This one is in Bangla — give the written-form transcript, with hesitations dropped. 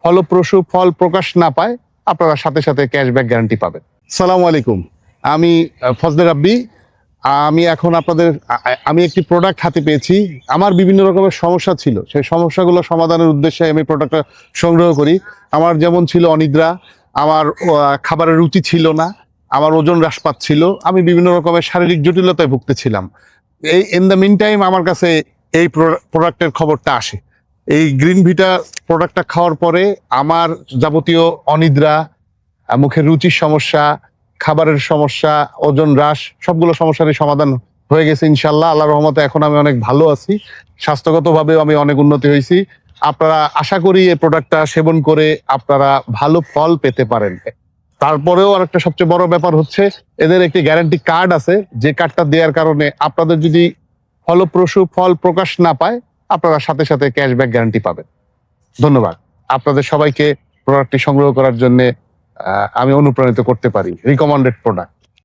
ফলপ্রসূ ফল প্রকাশ না পায় আপনারা সাথে সাথে ক্যাশব্যাক গ্যারান্টি পাবেন। সালামু আলাইকুম, আমি ফজলে রাব্বি। আমি এখন আমি একটি প্রোডাক্ট হাতে পেয়েছি। আমার বিভিন্ন রকমের সমস্যা ছিল, সেই সমস্যাগুলো সমাধানের উদ্দেশ্যে আমি প্রোডাক্টটা সংগ্রহ করি। আমার যেমন ছিল অনিদ্রা, আমার খাবারের রুচি ছিল না, আমার ওজন হ্রাস পাচ্ছিল, আমি বিভিন্ন রকমের শারীরিক জটিলতায় ভুগতেছিলাম। এই ইন দ্য মিন টাইম আমার কাছে এই প্রোডাক্টের খবরটা আসে। এই গ্রিন ভিটা প্রোডাক্টটা খাওয়ার পরে আমার যাবতীয় অনিদ্রা, মুখের রুচির সমস্যা, খাবারের সমস্যা, ওজন হ্রাস, সবগুলো সমস্যারই সমাধান হয়ে গেছে ইনশাল্লাহ। আল্লাহর রহমতে এখন আমি অনেক ভালো আছি, স্বাস্থ্যগতভাবেও আমি অনেক উন্নতি হয়েছি। আপনারা আশা করি এই প্রোডাক্টটা সেবন করে আপনারা ভালো ফল পেতে পারেন। তারপরেও আরেকটা সবচেয়ে বড় ব্যাপার হচ্ছে, এদের একটি গ্যারান্টি কার্ড আছে, যে কার্ডটা দেওয়ার কারণে আপনাদের যদি ফলপ্রসূ ফল প্রকাশ না পায় আপনারা সাথে সাথে ক্যাশব্যাক গ্যারান্টি পাবেন। ধন্যবাদ। আপনাদের সবাইকে প্রোডাক্টটি সংগ্রহ করার জন্য আমি অনুপ্রাণিত করতে পারি। Recommended product.